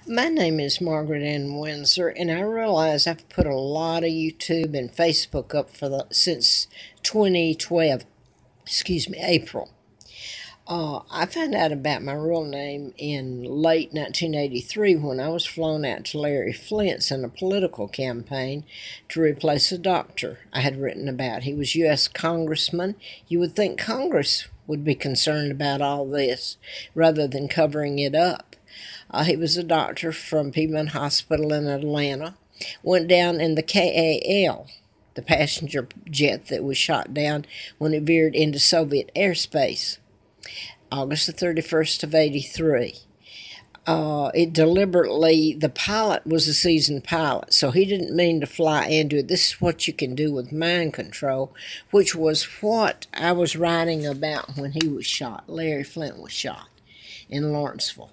My name is Margaret Ann Windsor, and I realize I've put a lot of YouTube and Facebook up since 2012. Excuse me, April. I found out about my real name in late 1983 when I was flown out to Larry Flint's in a political campaign to replace a doctor I had written about. He was U.S. Congressman. You would think Congress would be concerned about all this rather than covering it up. He was a doctor from Piedmont Hospital in Atlanta. Went down in the KAL, the passenger jet that was shot down when it veered into Soviet airspace, August the 31st of 83. The pilot was a seasoned pilot, so he didn't mean to fly into it. This is what you can do with mind control, which was what I was writing about when he was shot. Larry Flint was shot in Lawrenceville.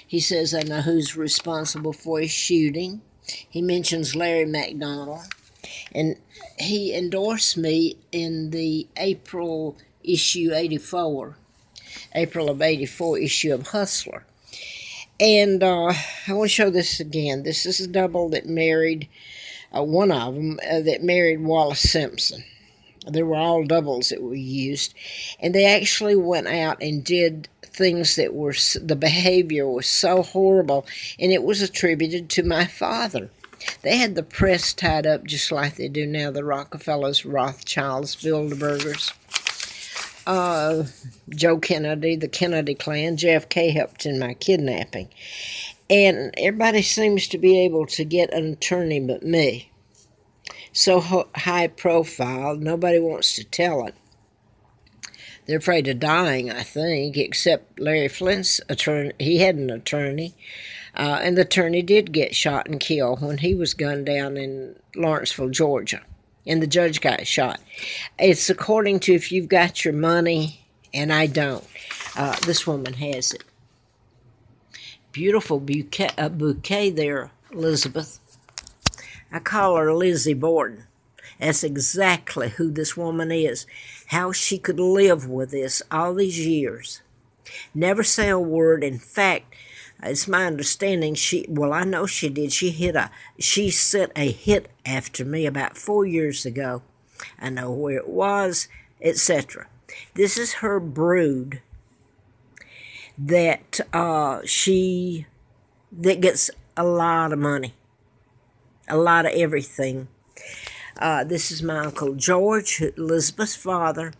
He says, I know who's responsible for his shooting. He mentions Larry McDonald. And he endorsed me in the April of 84 issue of Hustler. And I want to show this again. This is a double that married, one of them, that married Wallace Simpson. They were all doubles that were used. And they actually went out and did things that were, the behavior was so horrible, and it was attributed to my father. They had the press tied up just like they do now, the Rockefellers, Rothschilds, Bilderbergers. Joe Kennedy, the Kennedy clan, JFK helped in my kidnapping. And everybody seems to be able to get an attorney but me. So high profile, nobody wants to tell it. They're afraid of dying, I think, except Larry Flint's attorney. He had an attorney, and the attorney did get shot and killed when he was gunned down in Lawrenceville, Georgia, and the judge got shot. It's according to if you've got your money, and I don't. This woman has it. Beautiful bouquet there, Elizabeth. I call her Lizzie Borden. That's exactly who this woman is. How she could live with this all these years. Never say a word. In fact, it's my understanding I know she did. She sent a hit after me about 4 years ago. I know where it was, etc. This is her brood that that gets a lot of money, a lot of everything. This is my Uncle George, Elizabeth's father,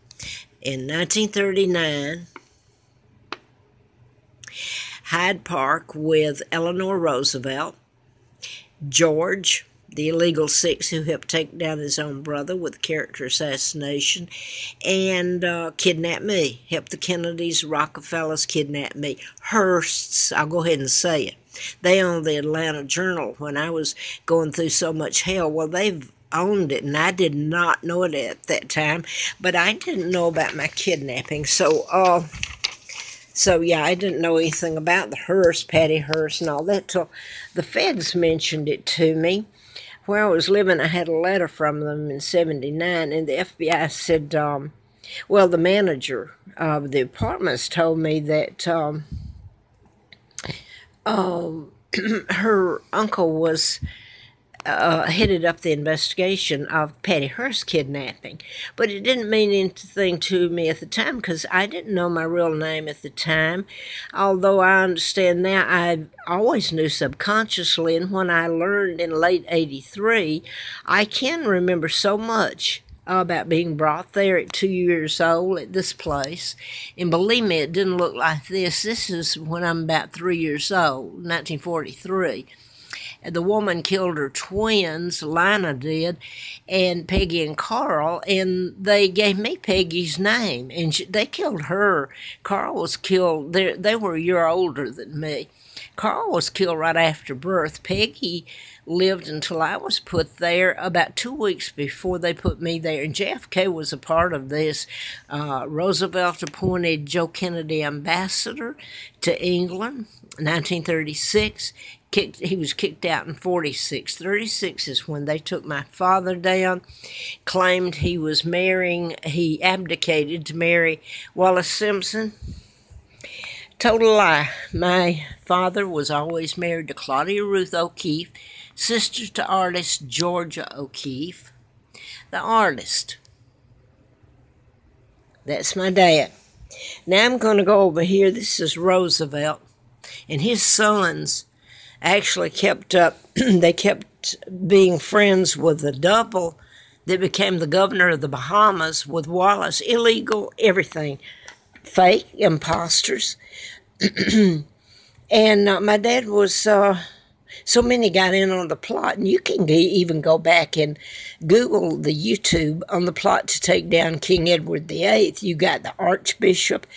in 1939, Hyde Park with Eleanor Roosevelt, George, the illegal six who helped take down his own brother with character assassination, and kidnapped me, helped the Kennedys, Rockefellers kidnap me, Hearsts, I'll go ahead and say it. They owned the Atlanta Journal when I was going through so much hell. Well, they've owned it, and I did not know it at that time, but I didn't know about my kidnapping, so yeah, I didn't know anything about the Hearst, Patty Hearst, and all that till the feds mentioned it to me. Where I was living, I had a letter from them in '79, and the FBI said, the manager of the apartments told me that her uncle was headed up the investigation of Patty Hearst kidnapping. But it didn't mean anything to me at the time because I didn't know my real name at the time. Although I understand now, I always knew subconsciously, and when I learned in late '83, I can remember so much about being brought there at 2 years old at this place. And believe me, it didn't look like this. This is when I'm about 3 years old, 1943. The woman killed her twins, Lina did, and Peggy and Carl, and they gave me Peggy's name, and they killed her. Carl was killed, they were a year older than me. Carl was killed right after birth. Peggy lived until I was put there about 2 weeks before they put me there, and JFK was a part of this. Roosevelt appointed Joe Kennedy ambassador to England, 1936. He was kicked out in 46. 36 is when they took my father down, claimed he abdicated to marry Wallace Simpson. Total lie. My father was always married to Claudia Ruth O'Keeffe, sister to artist Georgia O'Keeffe. The artist. That's my dad. Now I'm going to go over here. This is Roosevelt. And his sons actually kept up, they kept being friends with the double that became the governor of the Bahamas with Wallace. Illegal, everything. Fake, imposters. And my dad was, so many got in on the plot, and you can even go back and Google the YouTube on the plot to take down King Edward VIII. You got the Archbishop.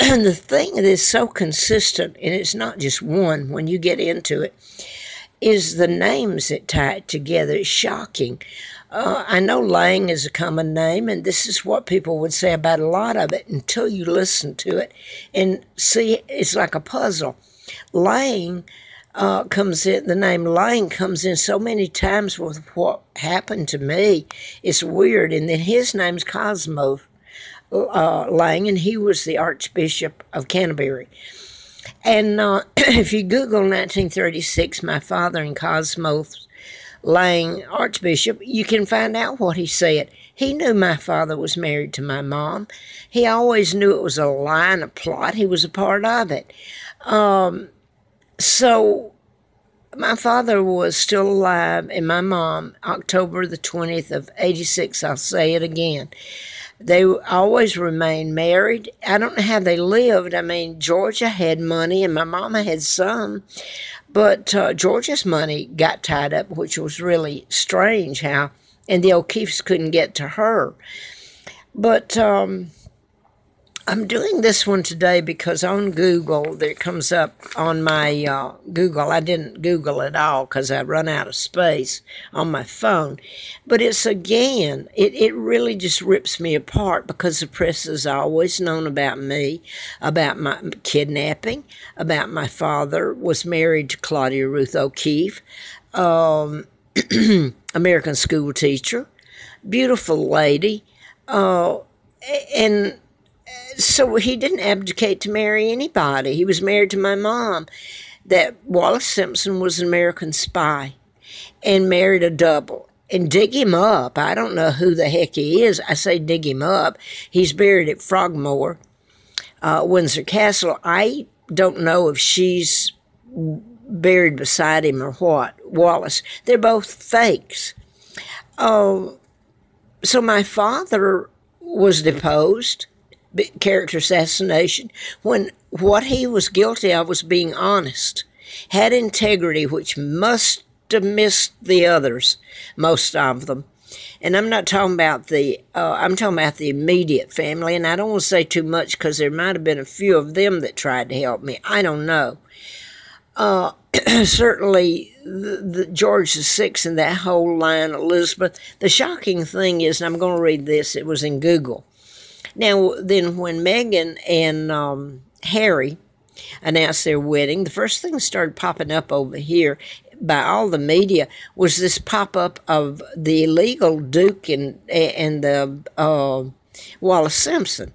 And the thing that is so consistent, and it's not just one when you get into it, is the names that tie it together. It's shocking. I know Lang is a common name, and this is what people would say about a lot of it until you listen to it and see it's like a puzzle. Lang comes in, the name Lang comes in so many times with what happened to me. It's weird. And then his name's Cosmo Lang, and he was the Archbishop of Canterbury. And if you Google 1936, my father and Cosmo Lang, Archbishop, you can find out what he said. He knew my father was married to my mom. He always knew it was a lie and a plot. He was a part of it. So my father was still alive, and my mom, October the 20th of 86, I'll say it again. They always remained married. I don't know how they lived. I mean, Georgia had money, and my mama had some. But Georgia's money got tied up, which was really strange how, and the O'Keeffes couldn't get to her. But I'm doing this one today because on Google, there comes up on my Google. I didn't Google it all because I run out of space on my phone. But it's again, it really just rips me apart because the press has always known about me, about my kidnapping, about my father was married to Claudia Ruth O'Keeffe, American school teacher, beautiful lady, and so he didn't abdicate to marry anybody. He was married to my mom. That Wallace Simpson was an American spy and married a double. And dig him up. I don't know who the heck he is. I say dig him up. He's buried at Frogmore, Windsor Castle. I don't know if she's buried beside him or what. Wallace. They're both fakes. So my father was deposed. Character assassination, when what he was guilty of was being honest, had integrity, which must have missed the others, most of them. And I'm not talking about I'm talking about the immediate family, and I don't want to say too much because there might have been a few of them that tried to help me. I don't know. Certainly, the George VI and that whole line, Elizabeth. The shocking thing is, and I'm going to read this, it was in Google. Now, then when Meghan and Harry announced their wedding, the first thing that started popping up over here by all the media was this pop-up of the illegal Duke and the Wallace Simpson.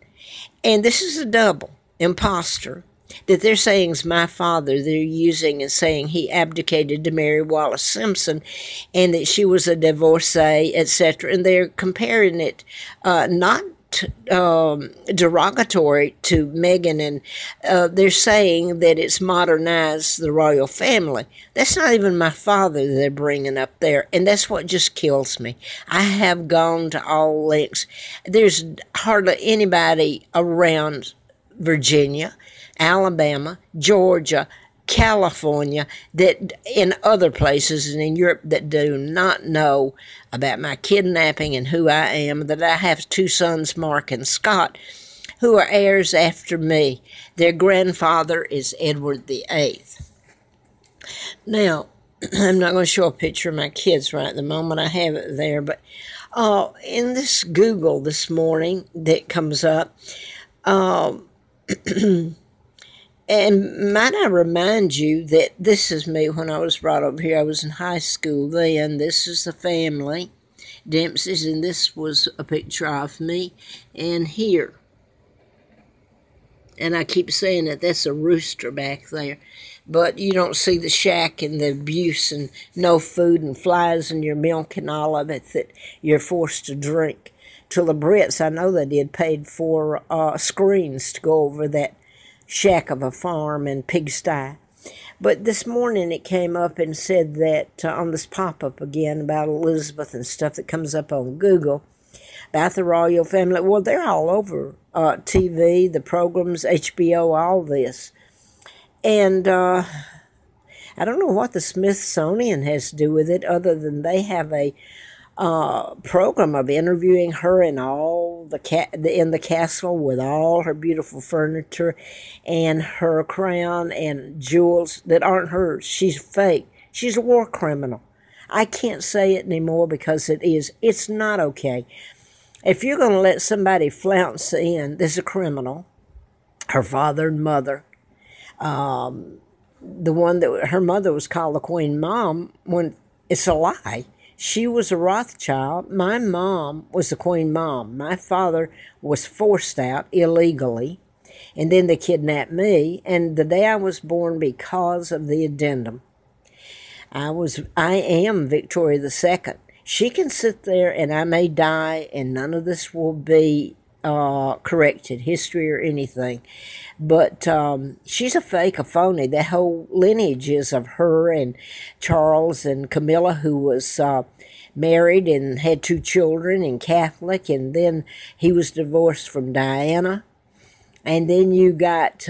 And this is a double imposter that they're saying is my father. They're using and saying he abdicated to marry Wallace Simpson and that she was a divorcee, etc. And they're comparing it not derogatory to Meghan, and they're saying that it's modernized the royal family. That's not even my father they're bringing up there, and that's what just kills me. I have gone to all lengths. There's hardly anybody around Virginia, Alabama, Georgia, California, that in other places and in Europe that do not know about my kidnapping and who I am, that I have two sons, Mark and Scott, who are heirs after me. Their grandfather is Edward VIII. Now, I'm not going to show a picture of my kids right at the moment. I have it there, but in this Google this morning that comes up, and might I remind you that this is me when I was brought over here. I was in high school then. This is the family, Dempsey's, and this was a picture of me. And here, And I keep saying that that's a rooster back there. But you don't see the shack and the abuse and no food and flies in your milk and all of it that you're forced to drink. Till the Brits, I know they did, paid for screens to go over that shack of a farm and pigsty. But this morning it came up and said that on this pop-up again about Elizabeth and stuff that comes up on Google about the royal family. Well, they're all over TV, the programs, HBO, all this. And I don't know what the Smithsonian has to do with it other than they have a program of interviewing her in all in the castle with all her beautiful furniture and her crown and jewels that aren't hers. She's fake. She's a war criminal. I can't say it anymore because it is. It's not okay. If you're going to let somebody flounce in, there's a criminal, her father and mother. The one that her mother was called the Queen Mom, when it's a lie. She was a Rothschild. My mom was the Queen Mom. My father was forced out illegally, and then they kidnapped me. And the day I was born, because of the addendum, I am Victoria II. She can sit there, and I may die, and none of this will be corrected, history or anything. But she's a fake, a phony. That whole lineage is of her and Charles and Camilla, who was married and had 2 children and Catholic, and then he was divorced from Diana. And then you got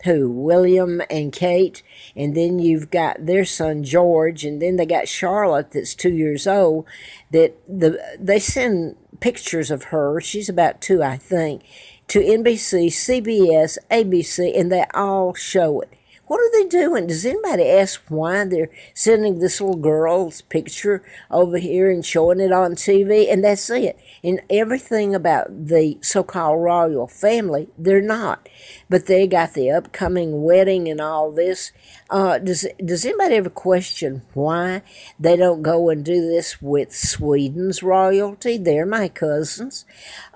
William and Kate, and then you've got their son George, and then they got Charlotte that's 2 years old. They send pictures of her. She's about 2, I think, to NBC, CBS, ABC, and they all show it. What are they doing? Does anybody ask why they're sending this little girl's picture over here and showing it on TV? And that's it. And everything about the so-called royal family, they're not. But they got the upcoming wedding and all this. Does anybody ever question why they don't go and do this with Sweden's royalty? They're my cousins.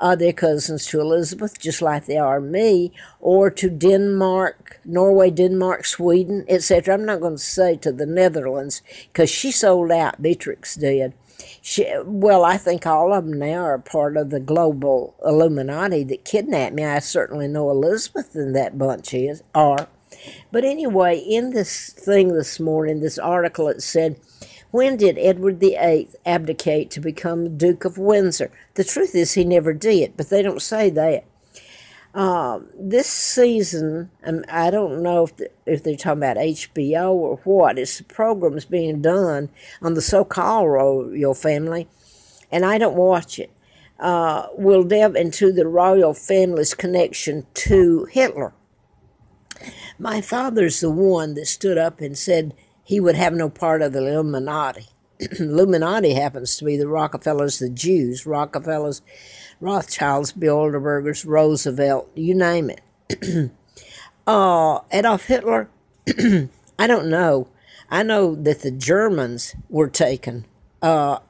They're cousins to Elizabeth, just like they are me, or to Denmark, Norway, Denmark, Sweden, etc. I'm not going to say to the Netherlands, because she sold out, Beatrix did. I think all of them now are part of the global Illuminati that kidnapped me. I certainly know Elizabeth and that bunch are. But anyway, in this thing this morning, this article, it said, when did Edward VIII abdicate to become Duke of Windsor? The truth is he never did, but they don't say that. This season, I don't know if they're talking about HBO or what. It's the programs being done on the so-called royal family, and I don't watch it. Will delve into the royal family's connection to Hitler. My father's the one that stood up and said he would have no part of the Illuminati. Illuminati happens to be the Rockefellers, the Jews, Rockefellers, Rothschilds, Bilderbergers, Roosevelt, you name it. Adolf Hitler, I don't know. I know that the Germans were taken, and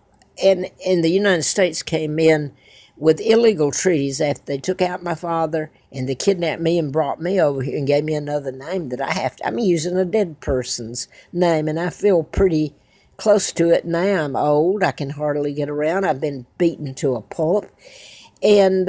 the United States came in with illegal treaties after they took out my father, and they kidnapped me and brought me over here and gave me another name that I'm using a dead person's name, and I feel pretty close to it now. I'm old. I can hardly get around. I've been beaten to a pulp. And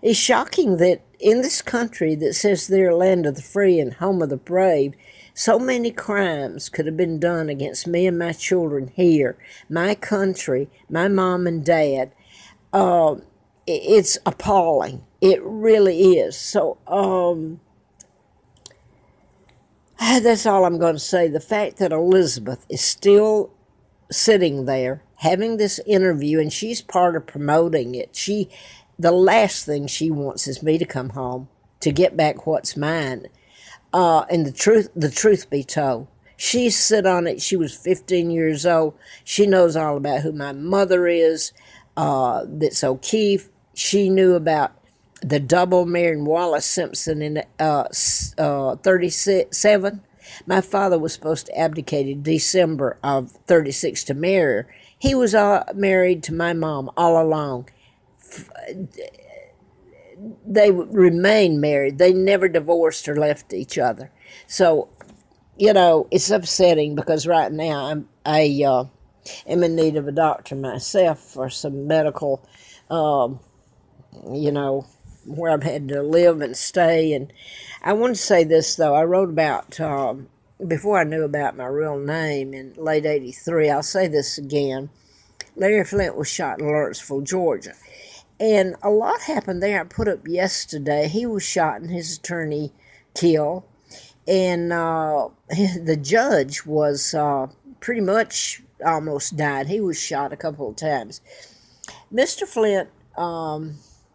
it's shocking that in this country that says they're land of the free and home of the brave, so many crimes could have been done against me and my children here, my country, my mom and dad. It's appalling. It really is. So that's all I'm going to say. The fact that Elizabeth is still sitting there having this interview, and she's part of promoting it. The last thing she wants is me to come home to get back what's mine. And the truth be told, she sit on it. She was 15 years old. She knows all about who my mother is. That's O'Keefe. She knew about the double marrying Wallace Simpson in 37. My father was supposed to abdicate in December of 36 to marry her. He was married to my mom all along. they remained married. They never divorced or left each other. So, it's upsetting because right now am in need of a doctor myself for some medical, um, where I've had to live and stay. And I want to say this, though. I wrote about, before I knew about my real name in late 83, I'll say this again. Larry Flint was shot in Lawrenceville, Georgia. And a lot happened there. I put up yesterday. He was shot and his attorney killed. And the judge was pretty much almost died. He was shot a couple of times. Mr. Flint,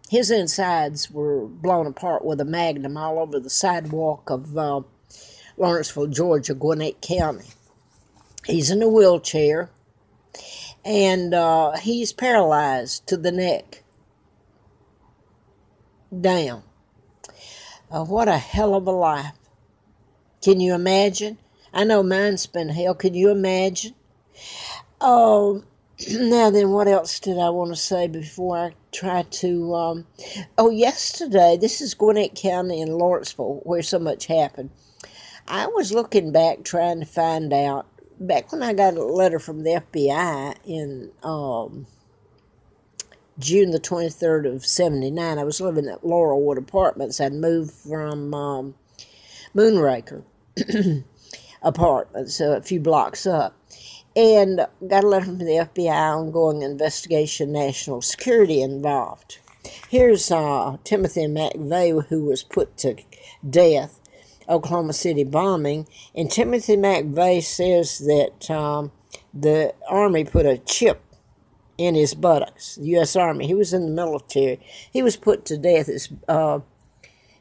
his insides were blown apart with a magnum all over the sidewalk of Lawrenceville, Georgia, Gwinnett County. He's in a wheelchair, and he's paralyzed to the neck down. What a hell of a life. Can you imagine? I know mine's been hell. Can you imagine? Oh, now then, what else did I want to say before I try to... yesterday, this is Gwinnett County in Lawrenceville, where so much happened. I was looking back, trying to find out, back when I got a letter from the FBI in June the 23rd of 79, I was living at Laurelwood Apartments. I'd moved from Moonraker Apartments, a few blocks up. And got a letter from the FBI, ongoing investigation, national security involved. Here's Timothy McVeigh, who was put to death, Oklahoma City bombing. And Timothy McVeigh says that the Army put a chip in his buttocks, the U.S. Army. He was in the military. He was put to death as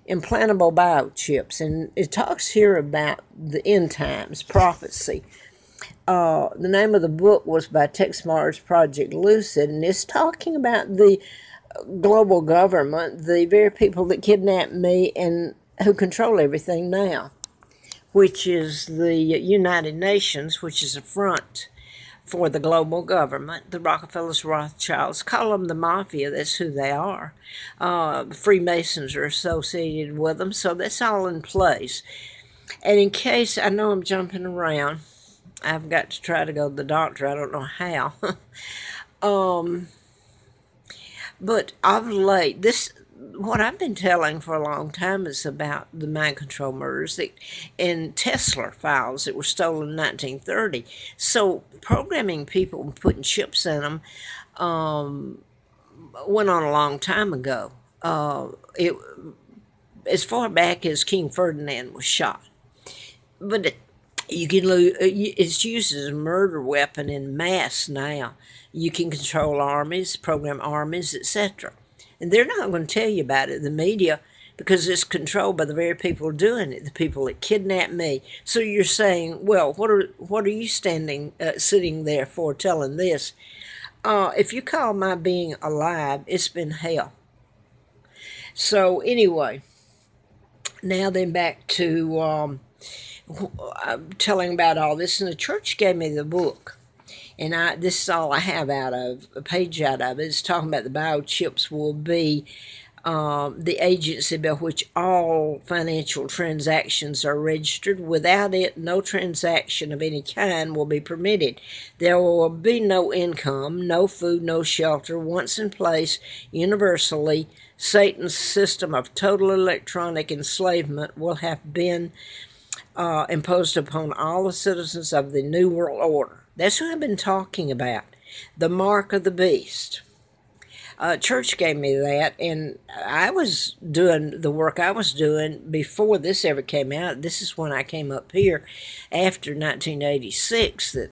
implantable biochips. And it talks here about the end times, prophecy. The name of the book was by Tex Mars Project Lucid, and it's talking about the global government, the very people that kidnapped me and who control everything now, which is the United Nations, which is a front for the global government. The Rockefellers, Rothschilds, call them the mafia. That's who they are. Freemasons are associated with them, so that's all in place. And in case, I know I'm jumping around, I've got to try to go to the doctor. I don't know how. But of late, what I've been telling for a long time is about the mind control murders and Tesla files that were stolen in 1930. So programming people and putting chips in them went on a long time ago. As far back as King Ferdinand was shot. But it's used as a murder weapon in mass now. You can control armies, program armies, etc. And they're not going to tell you about it, the media, because it's controlled by the very people doing it, the people that kidnapped me. So you're saying, well, what are you sitting there for telling this? If you call my being alive, it's been hell. So anyway, now then back to... I'm telling about all this, and the church gave me the book, and this is all I have a page out of it. It's talking about the biochips will be the agency by which all financial transactions are registered. Without it, no transaction of any kind will be permitted. There will be no income, no food, no shelter. Once in place, universally, Satan's system of total electronic enslavement will have been imposed upon all the citizens of the New World Order. That's what I've been talking about. The mark of the beast. Church gave me that, and I was doing the work I was doing before this ever came out. This is when I came up here after 1986 that